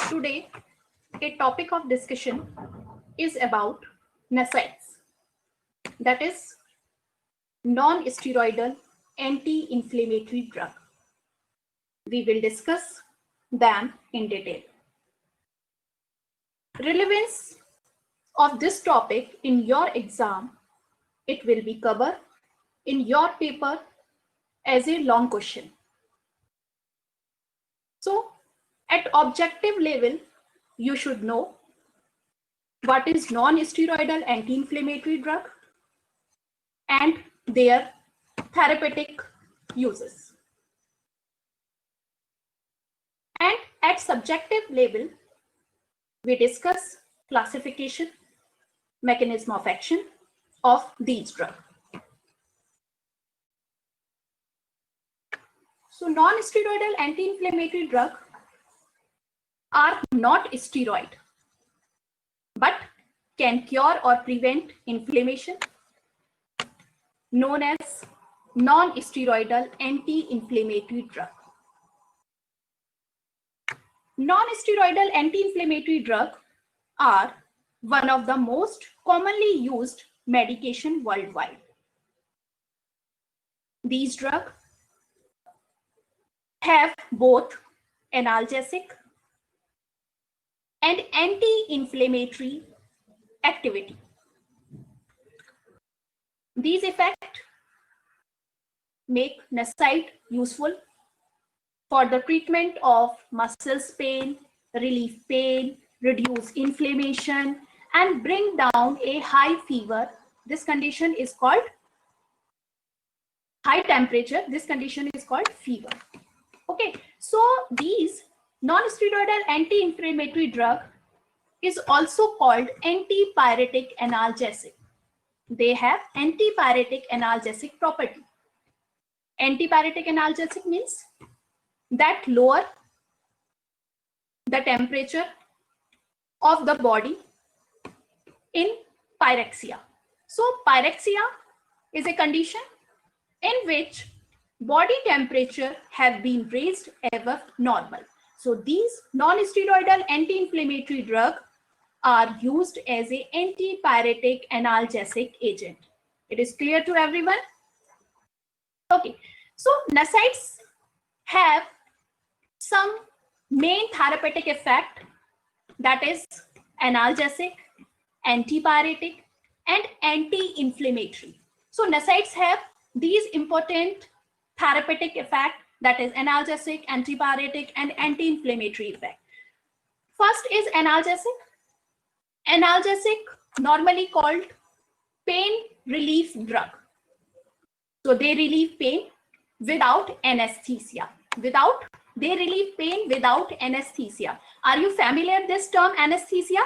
Today, a topic of discussion is about NSAIDs, that is non-steroidal anti-inflammatory drug. We will discuss them in detail. Relevance of this topic in your exam, it will be covered in your paper as a long question. So, at objective level, you should know what is non-steroidal anti-inflammatory drug and their therapeutic uses. And at subjective level, we discuss classification, mechanism of action of these drugs. So non-steroidal anti-inflammatory drugs are not steroid, but can cure or prevent inflammation, known as non-steroidal anti-inflammatory drug. Non-steroidal anti-inflammatory drugs are one of the most commonly used medication worldwide. These drugs have both analgesic and anti-inflammatory activity. These effects make NSAID useful for the treatment of muscles pain, relieve pain, reduce inflammation, and bring down a high fever. This condition is called high temperature. This condition is called fever. Okay, so these non-steroidal anti-inflammatory drug is also called antipyretic analgesic. They have antipyretic analgesic property. Antipyretic analgesic means that lower the temperature of the body in pyrexia. So pyrexia is a condition in which body temperature have been raised above normal. So these non-steroidal anti-inflammatory drugs are used as a antipyretic analgesic agent. It is clear to everyone? Okay, so NSAIDs have some main therapeutic effect, that is analgesic, antipyretic, and anti-inflammatory. So NSAIDs have these important therapeutic effect, that is analgesic, antipyretic, and anti-inflammatory effect. First is analgesic. Analgesic, normally called pain relief drug. So they relieve pain without anesthesia. They relieve pain without anesthesia. Are you familiar with this term, anesthesia?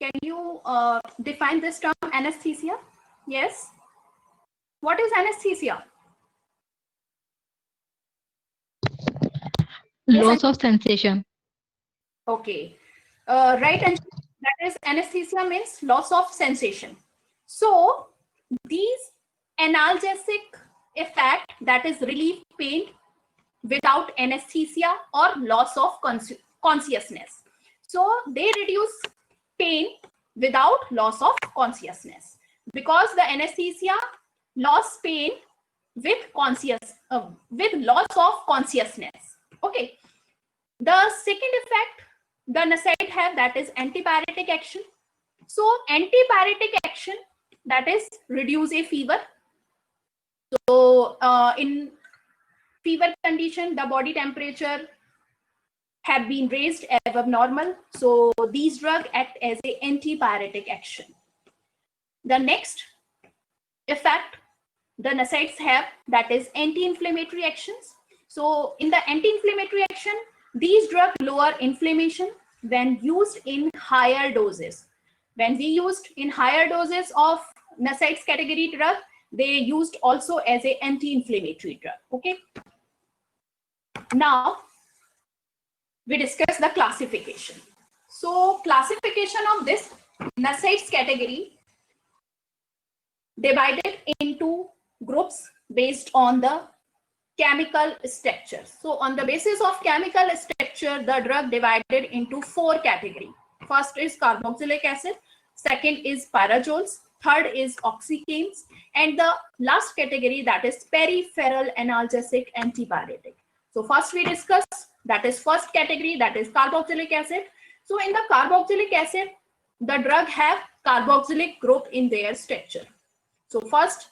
Can you define this term, anesthesia? Yes. What is anesthesia? Loss of sensation. Okay. Right, and that is anesthesia means loss of sensation. So these analgesic effect, that is relief pain without anesthesia or loss of consciousness. So they reduce pain without loss of consciousness, because the anesthesia loss pain with loss of consciousness. Okay. The second effect the NSAID have, that is antipyretic action. So antipyretic action, that is reduce a fever. So in fever condition, the body temperature have been raised above normal. So these drugs act as a antipyretic action. The next effect the NSAIDs have, that is anti-inflammatory actions. So in the anti-inflammatory action, These drugs lower inflammation when used in higher doses. When we used in higher doses of NSAIDs category drug, they used also as a anti-inflammatory drug. Okay. Now we discuss the classification. So classification of this NSAIDs category divided into groups based on the chemical structure. So on the basis of chemical structure, the drug divided into 4 categories. First is carboxylic acid, second is pyrazoles, third is oxycames, and the last category, that is peripheral analgesic antipyretic. So first we discuss, that is first category, that is carboxylic acid. So in the carboxylic acid, the drug have carboxylic group in their structure. So first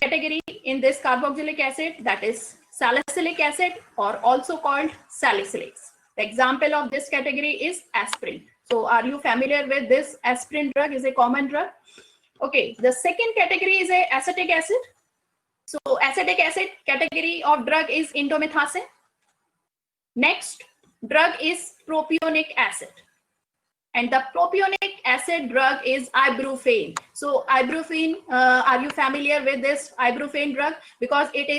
category in this carboxylic acid, that is salicylic acid, or also called salicylates. The example of this category is aspirin. So are you familiar with this? Aspirin drug is a common drug. Okay, the second category is a acetic acid. So acetic acid category of drug is indomethacin. Next drug is propionic acid. And the propionic acid drug is ibuprofen. So ibuprofen, are you familiar with this ibuprofen drug? Because it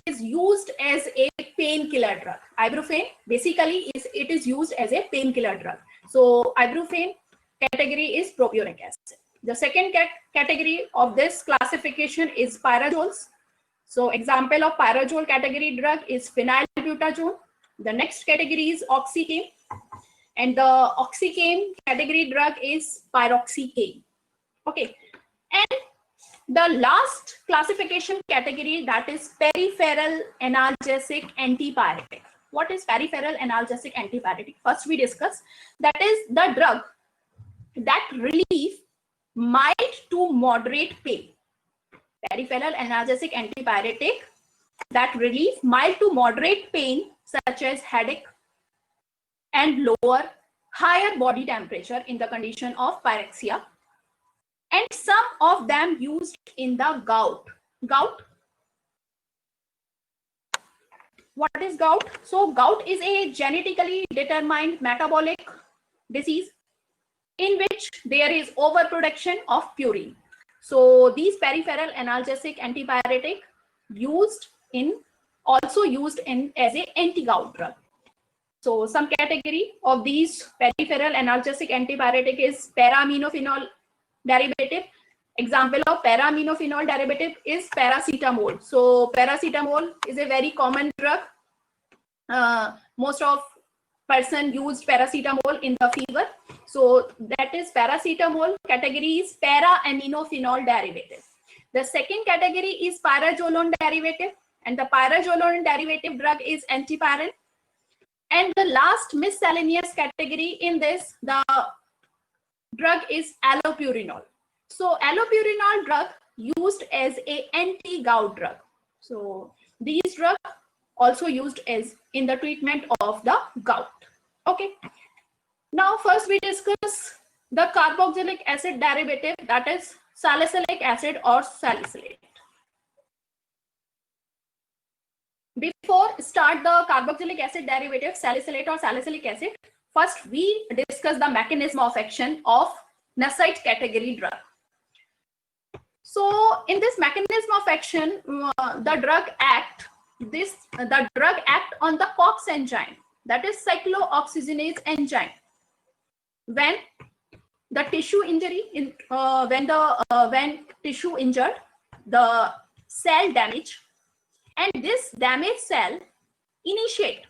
is used as a painkiller drug. Ibuprofen basically it is used as a painkiller drug. So ibuprofen category is propionic acid. The second category of this classification is pyrazoles. So example of pyrazole category drug is phenylbutazone. The next category is oxycame, and the oxycame category drug is pyroxicam. Okay, and the last classification category, that is peripheral analgesic antipyretic. What is peripheral analgesic antipyretic? First we discuss, that is the drug that relieve mild to moderate pain. Peripheral analgesic antipyretic that relieve mild to moderate pain such as headache and lower higher body temperature in the condition of pyrexia, and some of them used in the gout. What is gout? So gout is a genetically determined metabolic disease in which there is overproduction of purine. So these peripheral analgesic antipyretic also used as a anti-gout drug. So some category of these peripheral analgesic antipyretic is para-aminophenol derivative. Example of para-aminophenol derivative is paracetamol. So paracetamol is a very common drug. Most of person used paracetamol in the fever. So that is paracetamol category is para-aminophenol derivative. The second category is pyrazolone derivative, and the pyrazolone derivative drug is antipyrin. And the last miscellaneous category in this, the drug is allopurinol. So allopurinol drug used as a anti-gout drug. So these drugs also used as in the treatment of the gout. Okay. Now first we discuss the carboxylic acid derivative, that is salicylic acid or salicylate. Before start the carboxylic acid derivative, salicylate or salicylic acid, first we discuss the mechanism of action of NSAID category drug. So in this mechanism of action, the drug act on the COX enzyme, that is cyclooxygenase enzyme. When the tissue injury when tissue injured, the cell damage, and this damaged cell initiate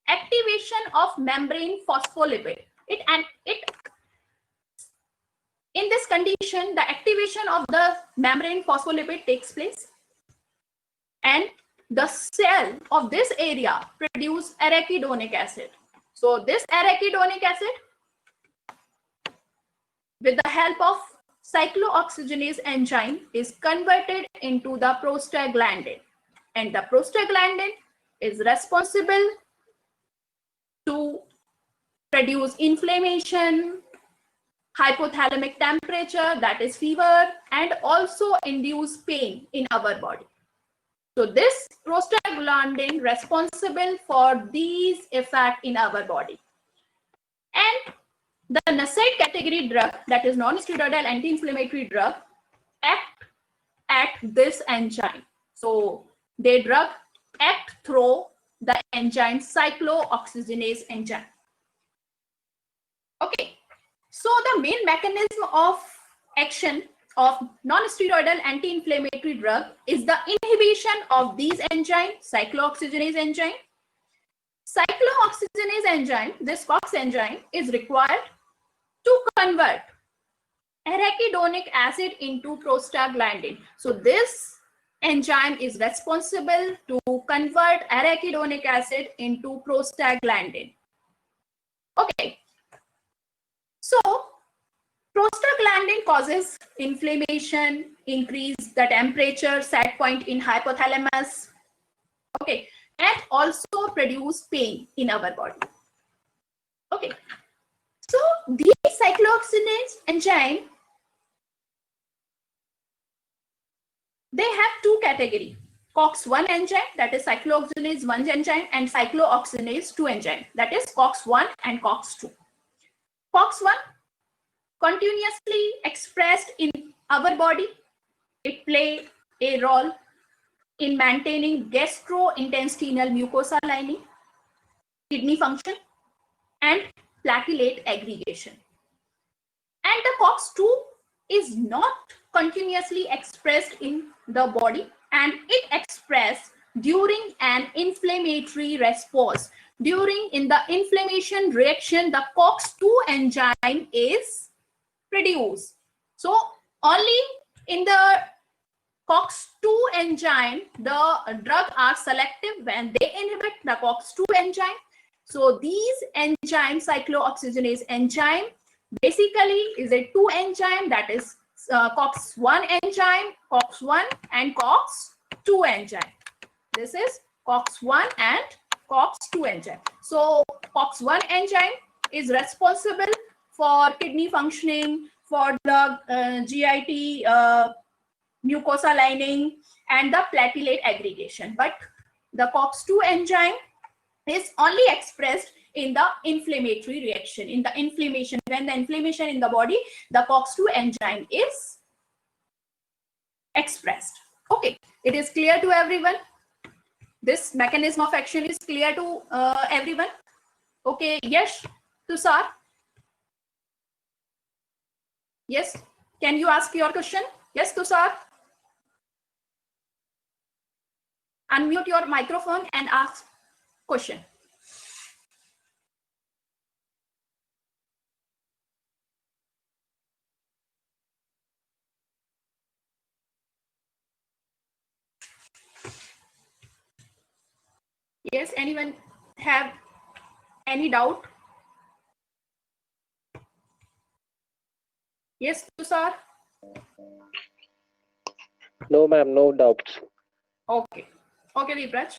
activation of membrane phospholipid. In this condition, the activation of the membrane phospholipid takes place, and the cell of this area produce arachidonic acid. So this arachidonic acid, with the help of cyclooxygenase enzyme, is converted into the prostaglandin, and the prostaglandin is responsible to produce inflammation, hypothalamic temperature, that is fever, and also induce pain in our body. So this prostaglandin responsible for these effects in our body. And the NSAID category drug, that is non-steroidal anti-inflammatory drug, act at this enzyme. So they drug act through the enzyme cyclooxygenase enzyme. Okay, so the main mechanism of action of non-steroidal anti-inflammatory drug is the inhibition of these enzymes, cyclooxygenase enzyme. Cyclooxygenase enzyme, this COX enzyme, is required to convert arachidonic acid into prostaglandin. So this enzyme is responsible to convert arachidonic acid into prostaglandin. Okay. So prostaglandin causes inflammation, increase the temperature set point in hypothalamus. Okay. And also produce pain in our body. Okay. So these cyclooxygenase enzyme, they have two categories: COX-1 enzyme, that is cyclooxygenase 1 enzyme, and cyclooxygenase 2 enzyme, that is COX-1 and COX-2. COX-1 continuously expressed in our body. It plays a role in maintaining gastrointestinal mucosa lining, kidney function, and platelet aggregation. And the COX-2 is not continuously expressed in the body, and it expressed during an inflammatory response. In the inflammation reaction, the COX-2 enzyme is produced. So only in the COX-2 enzyme, the drugs are selective when they inhibit the COX-2 enzyme. So these enzymes, cyclooxygenase enzyme, basically is a two enzyme, that is COX-1 enzyme, COX-1 and COX-2 enzyme. This is COX-1 and COX-2 enzyme. So COX-1 enzyme is responsible for kidney functioning, for the GIT mucosa lining, and the platelet aggregation. But the COX-2 enzyme is only expressed in the inflammatory reaction, in the inflammation. When the inflammation in the body, the COX-2 enzyme is expressed. Okay, it is clear to everyone? This mechanism of action is clear to everyone? Okay, yes, Tushar? Yes, can you ask your question? Yes, Tushar? Unmute your microphone and ask question. Yes, anyone have any doubt? Yes, Tushar? No, ma'am, no doubts. Okay. Okay, Deepraj.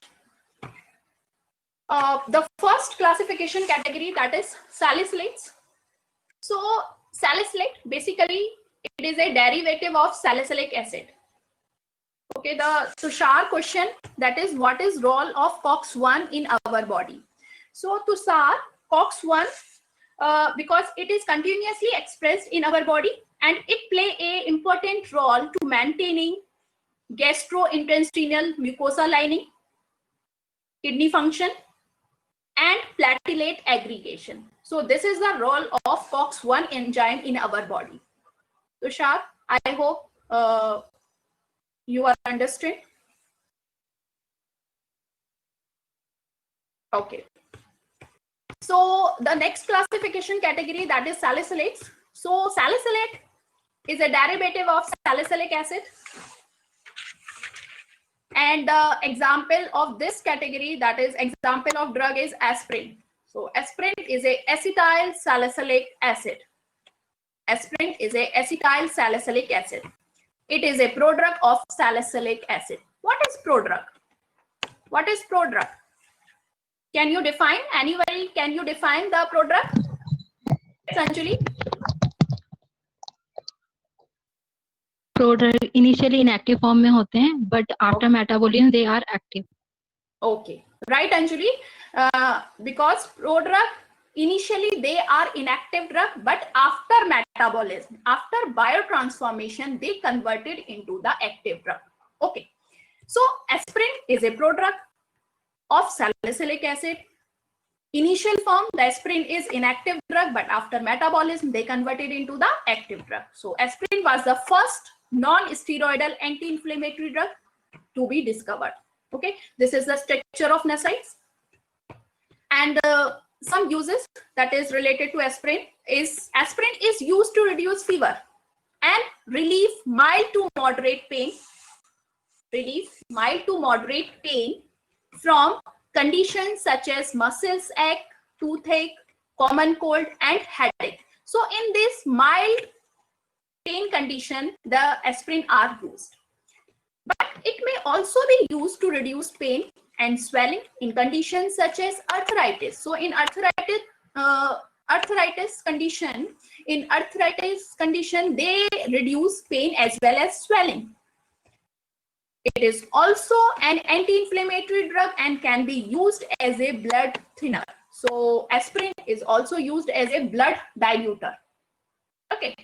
The first classification category, that is salicylates. So salicylate, basically it is a derivative of salicylic acid. Okay, the Tushar question, that is, what is role of COX-1 in our body? So Tushar, COX-1, because it is continuously expressed in our body and it play a important role to maintaining gastrointestinal mucosa lining, kidney function, and platelet aggregation. So this is the role of COX-1 enzyme in our body. Tushar, I hope you are understood. Okay. So the next classification category, that is salicylates. So salicylate is a derivative of salicylic acid. And the example of this category, that is example of drug, is aspirin. So aspirin is a acetyl salicylic acid. Aspirin is a acetyl salicylic acid. It is a prodrug of salicylic acid. What is prodrug? What is prodrug? Can you define? Anybody, can you define the prodrug? Sanjali? Prodrug initially inactive form में होते हैं, but after metabolism they are active. Okay, right, Anjali. Because prodrug initially they are inactive drug, but after metabolism, after biotransformation, they converted into the active drug. Okay, so aspirin is a prodrug of salicylic acid. Initial form, the aspirin is inactive drug, but after metabolism, they converted into the active drug. So aspirin was the first non-steroidal anti-inflammatory drug to be discovered. Okay, this is the structure of NSAIDs. And some uses that is related to aspirin is used to reduce fever and relieve mild to moderate pain. From conditions such as muscles ache, toothache, common cold, and headache. So in this mild pain condition, the aspirin are used. But it may also be used to reduce pain and swelling in conditions such as arthritis. So in arthritis condition, they reduce pain as well as swelling. It is also an anti-inflammatory drug and can be used as a blood thinner. So aspirin is also used as a blood diluter. Okay.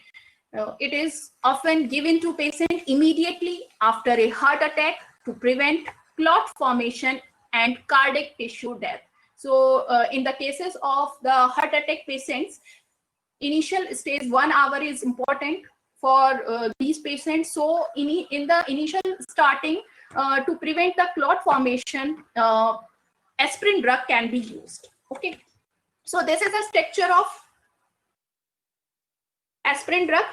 It is often given to patient immediately after a heart attack to prevent clot formation and cardiac tissue death. So in the cases of the heart attack patients, initial stage 1 hour is important for these patients. So in the initial starting, to prevent the clot formation, aspirin drug can be used. Okay, so this is a structure of aspirin drug.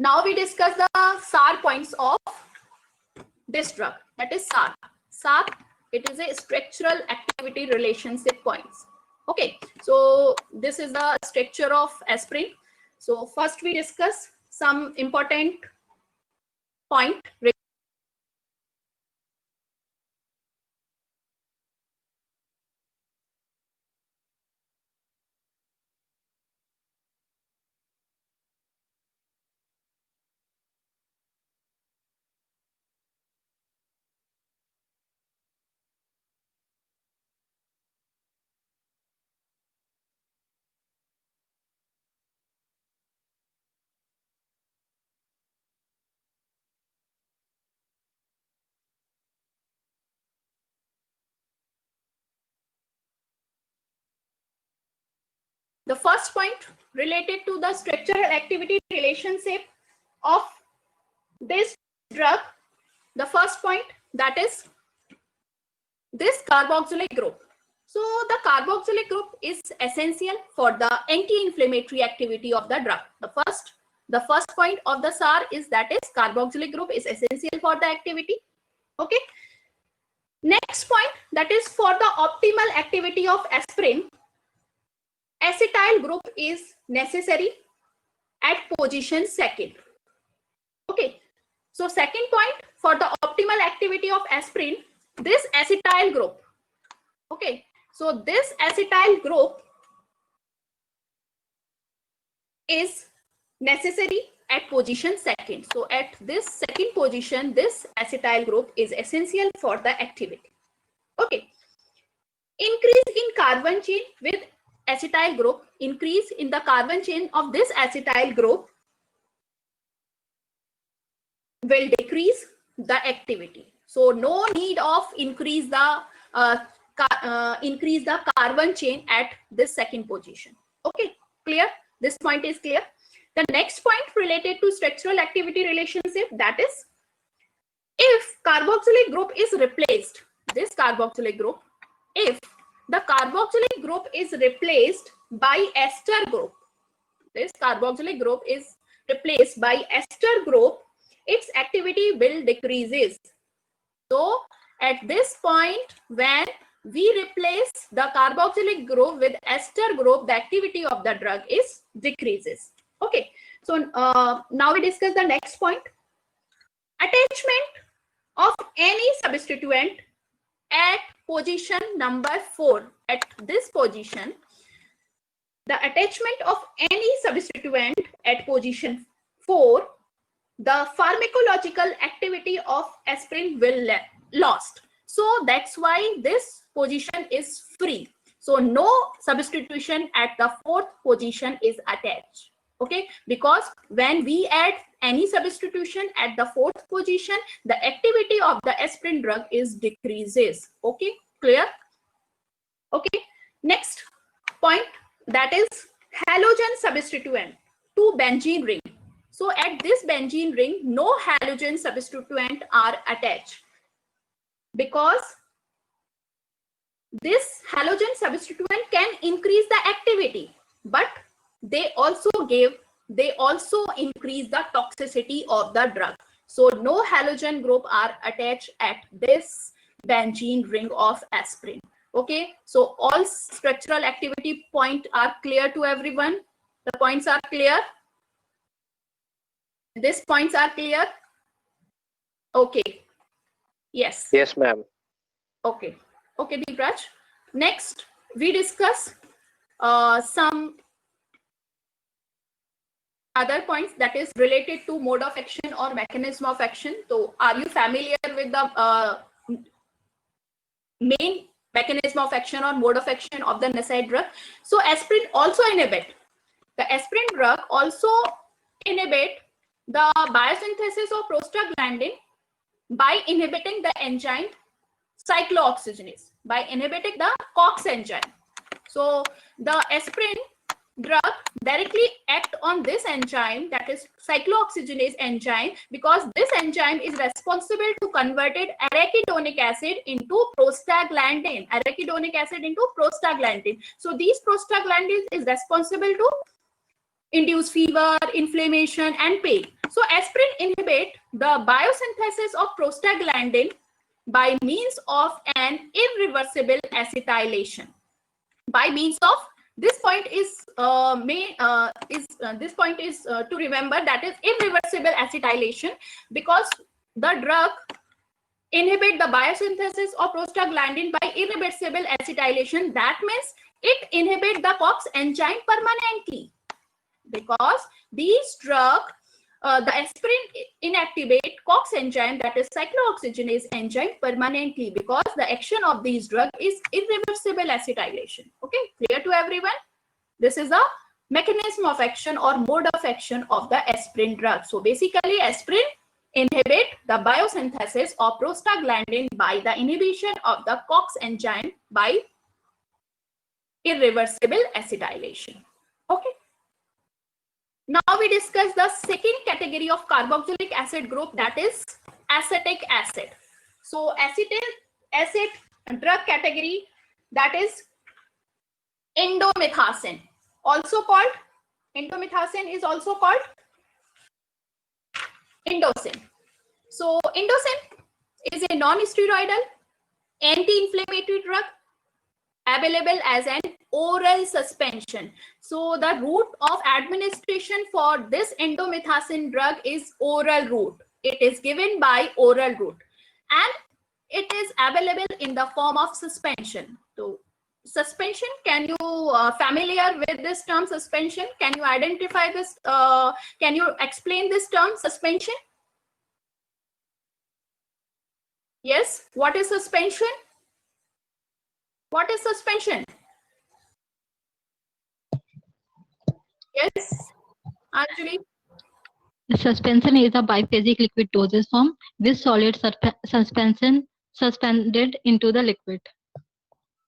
Now we discuss the SAR points of this drug, that is SAR. SAR, it is a structural activity relationship points. Okay, so this is the structure of aspirin. So first we discuss some important point. The first point related to the structural activity relationship of this drug, the first point, that is this carboxylic group. So the carboxylic group is essential for the anti-inflammatory activity of the drug. The first point of the SAR is that is carboxylic group is essential for the activity. Okay. Next point, that is for the optimal activity of aspirin, acetyl group is necessary at position second. Okay, so second point, for the optimal activity of aspirin, this acetyl group. Okay, so this acetyl group is necessary at position second. So at this second position, this acetyl group is essential for the activity. Okay, increase in carbon chain with acetyl group, increase in the carbon chain of this acetyl group will decrease the activity. So no need of increase the carbon chain at this second position. Okay, clear? This point is clear. The next point related to structural activity relationship, that is if carboxylic group is replaced, this carboxylic group, if the carboxylic group is replaced by ester group, this carboxylic group is replaced by ester group, its activity will decreases. So at this point, when we replace the carboxylic group with ester group, the activity of the drug is decreases. Okay, so now we discuss the next point. Attachment of any substituent at position number 4. At this position, the attachment of any substituent at position 4 the pharmacological activity of aspirin will lost. So that's why this position is free. So no substitution at the fourth position is attached. Okay, because when we add any substitution at the fourth position, the activity of the aspirin drug is decreases. Okay, clear? Okay, next point, that is halogen substituent to benzene ring. So at this benzene ring, no halogen substituent are attached, because this halogen substituent can increase the activity, but they also increase the toxicity of the drug. So no halogen group are attached at this benzene ring of aspirin. Okay, so all structural activity point are clear to everyone. The points are clear. These points are clear. Okay. Yes. Yes, ma'am. Okay. Okay, Deepraj. Next, we discuss some other points that is related to mode of action or mechanism of action. So, are you familiar with the main mechanism of action or mode of action of the NSAID drug? So, aspirin also inhibit. The aspirin drug also inhibit the biosynthesis of prostaglandin by inhibiting the enzyme cyclooxygenase, by inhibiting the COX enzyme. So the aspirin drug directly act on this enzyme, that is cyclooxygenase enzyme, because this enzyme is responsible to converted arachidonic acid into prostaglandin. Arachidonic acid into prostaglandin. So these prostaglandins is responsible to induce fever, inflammation, and pain. So aspirin inhibit the biosynthesis of prostaglandin by means of an irreversible acetylation. By means of, this point is to remember, that is irreversible acetylation, because the drug inhibit the biosynthesis of prostaglandin by irreversible acetylation. That means it inhibit the COX enzyme permanently, because these drug, the aspirin inactivate COX enzyme, that is cyclooxygenase enzyme, permanently, because the action of these drug is irreversible acetylation. Okay, clear to everyone? This is a mechanism of action or mode of action of the aspirin drug. So basically, aspirin inhibit the biosynthesis of prostaglandin by the inhibition of the COX enzyme by irreversible acetylation. Okay. Now we discuss the second category of carboxylic acid group, that is acetic acid. So acetic acid drug category, that is indomethacin, also called indomethacin, is also called indocin. So indocin is a non-steroidal anti-inflammatory drug available as an oral suspension. So the route of administration for this indomethacin drug is oral route. It is given by oral route, and it is available in the form of suspension. So suspension, can you familiar with this term suspension? Can you identify this? Can you explain this term suspension? Yes, what is suspension? What is suspension? Yes, actually. The suspension is a biphasic liquid dosage form with solid suspension suspended into the liquid.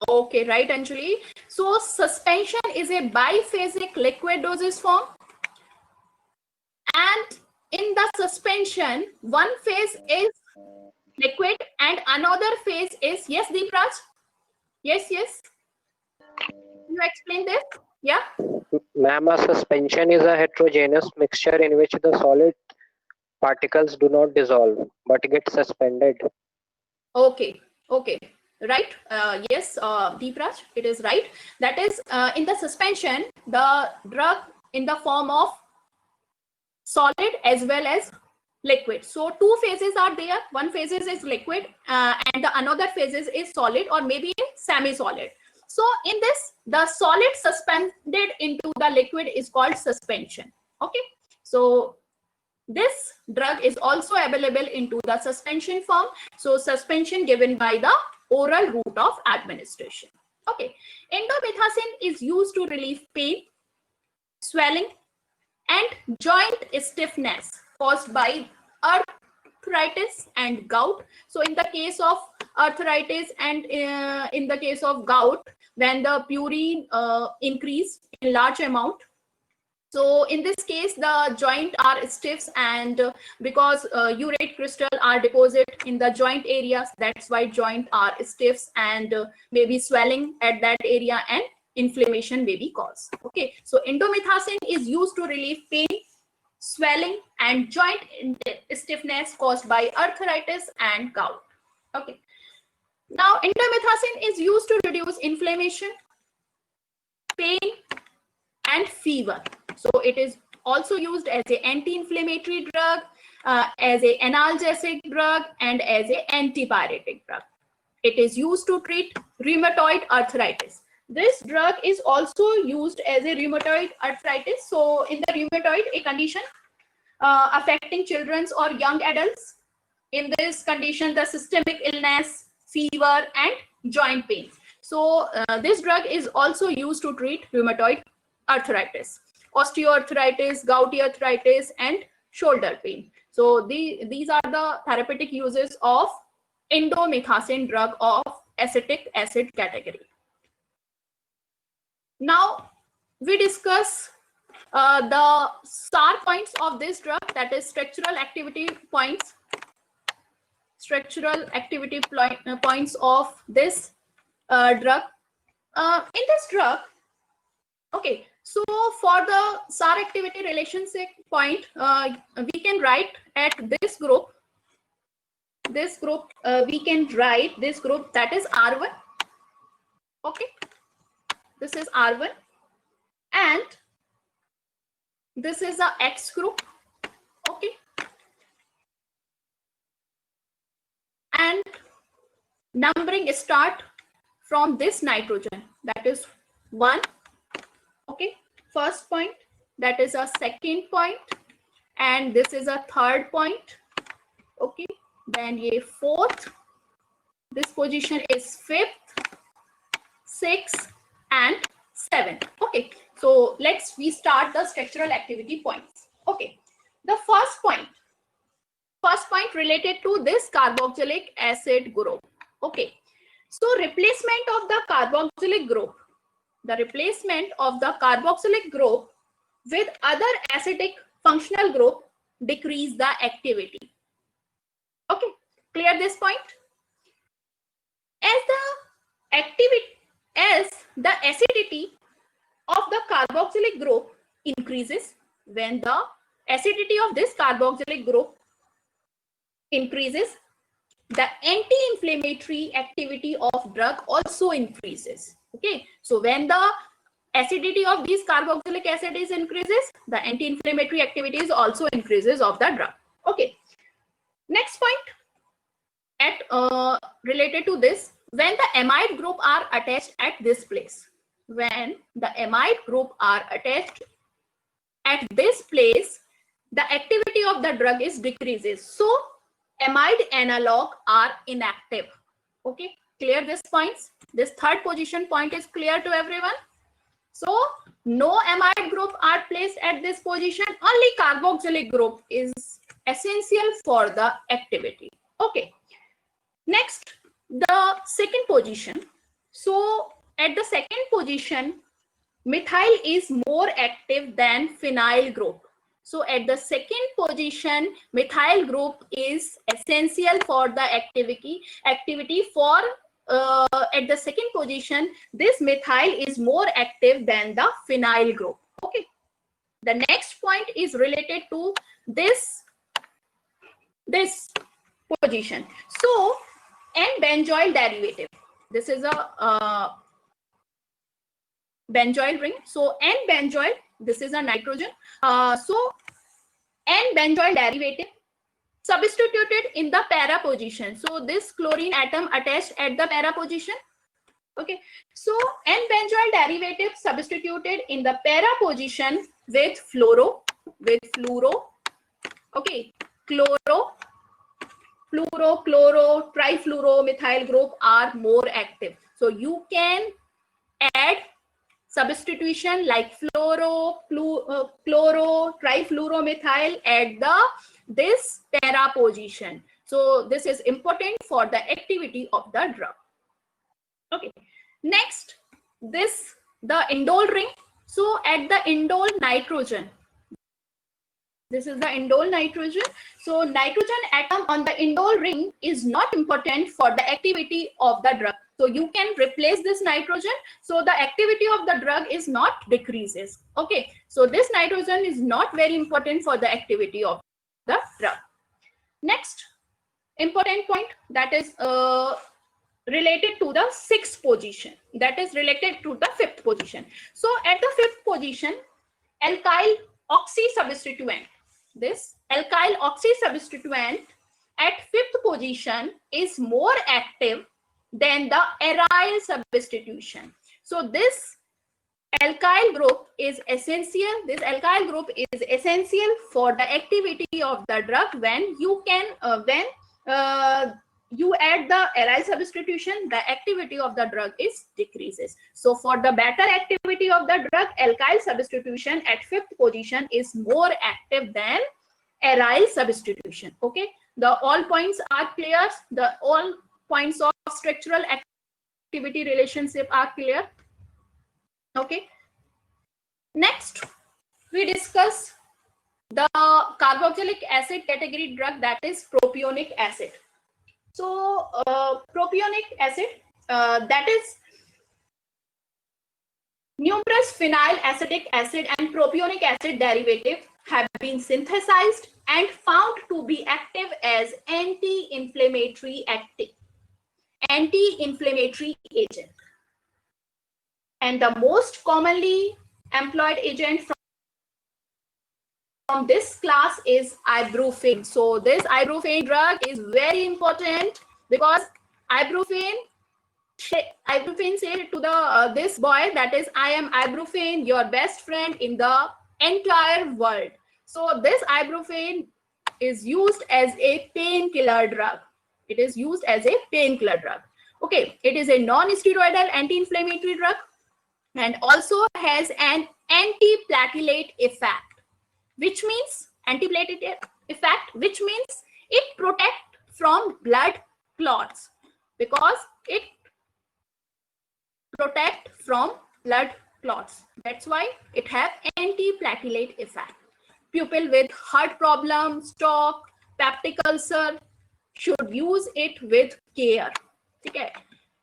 Okay, right, Anjali. So suspension is a biphasic liquid dosage form, and in the suspension, one phase is liquid and another phase is, yes, Deepraj? Yes, yes. You explain this? Yeah. Ma'am, a suspension is a heterogeneous mixture in which the solid particles do not dissolve but get suspended. Okay. Okay. Right. Yes, Deepraj, it is right. That is, in the suspension, the drug in the form of solid as well as liquid. So two phases are there. One phase is liquid and the another phase is solid or maybe semi-solid. So in this, the solid suspended into the liquid is called suspension. Okay. So This drug is also available into the suspension form. So suspension given by the oral route of administration. Okay. Indomethacin is used to relieve pain, swelling, and joint stiffness caused by arthritis and gout. So in the case of arthritis and in the case of gout, when the purine increase in large amount, so in this case, the joint are stiff, and because urate crystal are deposit in the joint areas, that's why joint are stiff and maybe swelling at that area and inflammation may be caused. Okay, so indomethacin is used to relieve pain, swelling, and joint stiffness caused by arthritis and gout. Okay, now indomethacin is used to reduce inflammation, pain, and fever. So it is also used as an anti-inflammatory drug, as an analgesic drug, and as an antipyretic drug. It is used to treat rheumatoid arthritis. This drug is also used as a rheumatoid arthritis. So in the rheumatoid, a condition affecting children or young adults. In this condition, the systemic illness, fever, and joint pain. So this drug is also used to treat rheumatoid arthritis, osteoarthritis, gouty arthritis, and shoulder pain. So these are the therapeutic uses of indomethacin drug of acetic acid category. Now we discuss the SAR points of this drug, that is structural activity points. Structural activity points of this drug. In this drug, okay, so for the SAR activity relationship point, we can write at this group. We can write this group, that is R1. Okay, this is R1, and this is a X group. Okay, and numbering start from this nitrogen, that is 1. Okay, first point, that is a second point, and this is a third point. Okay, then a fourth, this position is 5th, 6th, and 7th. Okay, so we start the structural activity points. Okay, the first point related to this carboxylic acid group. Okay, so replacement of the carboxylic group, the replacement of the carboxylic group with other acidic functional group decrease the activity. Okay, clear this point? As the acidity of the carboxylic group increases, when the acidity of this carboxylic group increases, the anti-inflammatory activity of drug also increases. Okay, so when the acidity of this carboxylic acid is increases, the anti-inflammatory activities also increases of the drug. Okay, next point related to this, when the amide group are attached at this place, when the amide group are attached at this place, the activity of the drug is decreases. So amide analog are inactive. Okay, clear this points? This third position point is clear to everyone. So no amide group are placed at this position, only carboxylic group is essential for the activity. Okay, next, the second position. So at the second position, methyl is more active than phenyl group. So at the second position, methyl group is essential for the activity for at the second position, this methyl is more active than the phenyl group. Okay, the next point is related to this position. So N-benzoyl derivative, this is a benzoyl ring. So N-benzoyl, this is a nitrogen. So N-benzoyl derivative substituted in the para position. So this chlorine atom attached at the para position. Okay, so N-benzoyl derivative substituted in the para position with fluoro, Okay, chloro, fluoro, chloro, trifluoromethyl group are more active. So you can add substitution like fluoro, chloro, trifluoromethyl at this para position. So this is important for the activity of the drug. Okay. Next, the indole ring. So at the indole nitrogen, this is the indole nitrogen. So nitrogen atom on the indole ring is not important for the activity of the drug. So you can replace this nitrogen. So the activity of the drug is not decreases. Okay. So this nitrogen is not very important for the activity of the drug. Next important point, that is related to the sixth position, that is related to the fifth position. So at the fifth position, alkyl oxy substituent, this alkyl oxy substituent at fifth position is more active than the aryl substitution. So this alkyl group is essential. This alkyl group is essential for the activity of the drug. When you can you add the aryl substitution, the activity of the drug is decreases. So for the better activity of the drug, alkyl substitution at fifth position is more active than aryl substitution. Okay, the all points are clear. The all points of structural activity relationship are clear. Okay. Next, we discuss the carboxylic acid category drug, that is propionic acid. So propionic acid, that is numerous phenyl acetic acid and propionic acid derivative have been synthesized and found to be active as anti-inflammatory agent. And the most commonly employed agent from this class is ibuprofen. So this ibuprofen drug is very important because ibuprofen said to the this boy, that is, I am ibuprofen, your best friend in the entire world. So this ibuprofen is used as a painkiller drug. It is used as a painkiller drug. Okay, it is a non-steroidal anti-inflammatory drug and also has an antiplatelet effect, which means it protects from blood clots, because it protects from blood clots. That's why it has antiplatelet effect. People with heart problem, stroke, peptic ulcer should use it with care.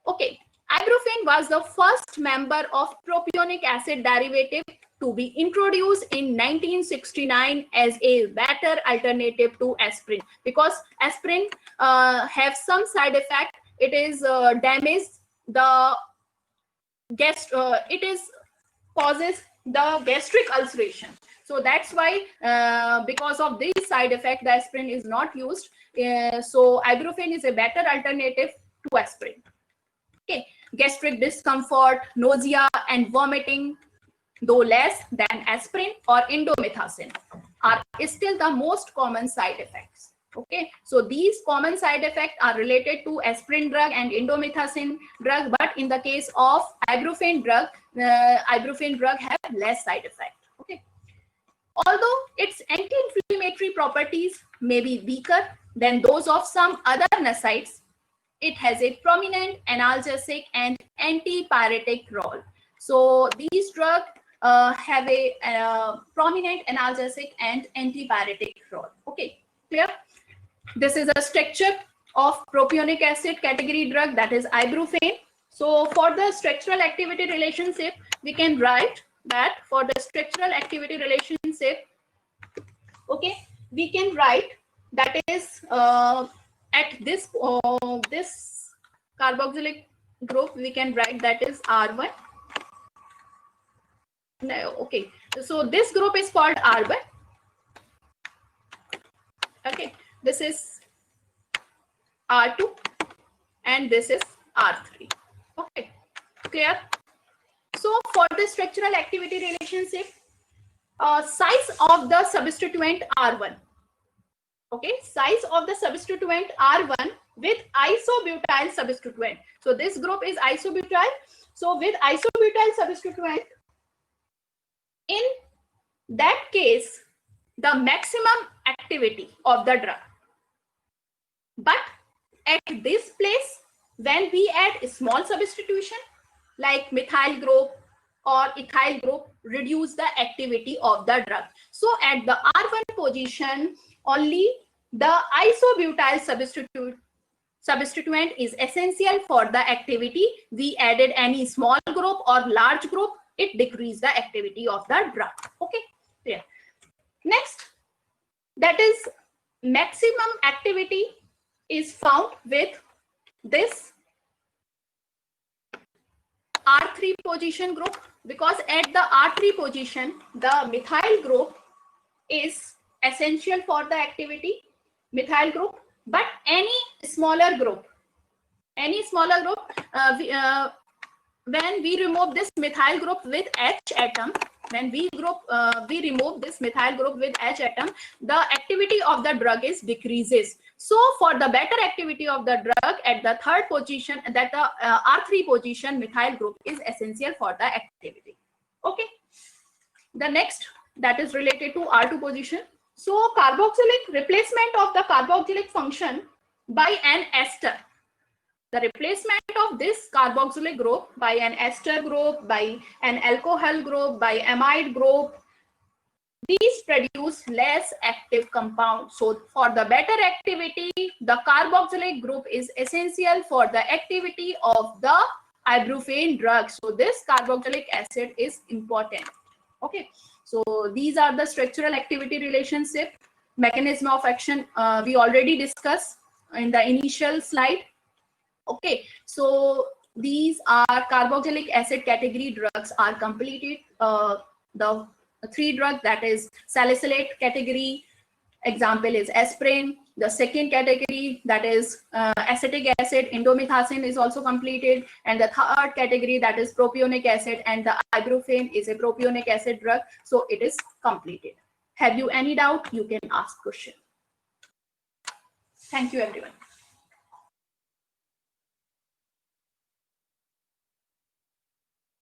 Okay. Ibuprofen was the first member of propionic acid derivative to be introduced in 1969 as a better alternative to aspirin, because aspirin have some side effect. It is damage the causes the gastric ulceration. So that's why because of this side effect, the aspirin is not used. So ibuprofen is a better alternative to aspirin. Okay, gastric discomfort, nausea and vomiting, though less than aspirin or indomethacin, are still the most common side effects. Okay, so these common side effects are related to aspirin drug and indomethacin drug, but in the case of ibuprofen drug have less side effect. Okay, although its anti-inflammatory properties may be weaker than those of some other NSAIDs, it has a prominent analgesic and antipyretic role. So these drugs have a prominent analgesic and antipyretic role. Okay, clear? This is a structure of propionic acid category drug, that is ibuprofen. So for the structural activity relationship, we can write that for the structural activity relationship, okay, we can write that is at this this carboxylic group, we can write that is R1. No, okay, so this group is called R1. Okay, this is R2 and this is R3. Okay, clear? So for the structural activity relationship, size of the substituent R1. Okay, size of the substituent R1 with isobutyl substituent. So this group is isobutyl. So with isobutyl substituent, in that case, the maximum activity of the drug. But at this place, when we add a small substitution like methyl group or ethyl group, reduce the activity of the drug. So at the R1 position, only the isobutyl substituent is essential for the activity. We added any small group or large group, it decreases the activity of the drug. Okay, yeah. Next, that is maximum activity is found with this R3 position group, because at the R3 position, the methyl group is essential for the activity, methyl group, but any smaller group, when we remove this methyl group with H atom, when we remove this methyl group with H atom, the activity of the drug is decreases. So for the better activity of the drug at the third position, that the R3 position, methyl group is essential for the activity. Okay. The next, that is related to R2 position. So carboxylic, replacement of the carboxylic function by an ester. The replacement of this carboxylic group by an ester group, by an alcohol group, by amide group, these produce less active compound. So for the better activity, the carboxylic group is essential for the activity of the ibuprofen drug. So this carboxylic acid is important. Okay, so these are the structural activity relationship. Mechanism of action we already discussed in the initial slide. Okay, so these are carboxylic acid category drugs are completed. The three drugs, that is salicylate category, example is aspirin. The second category, that is acetic acid, indomethacin is also completed. And the third category, that is propionic acid, and the ibuprofen is a propionic acid drug. So it is completed. Have you any doubt? You can ask question. Thank you, everyone.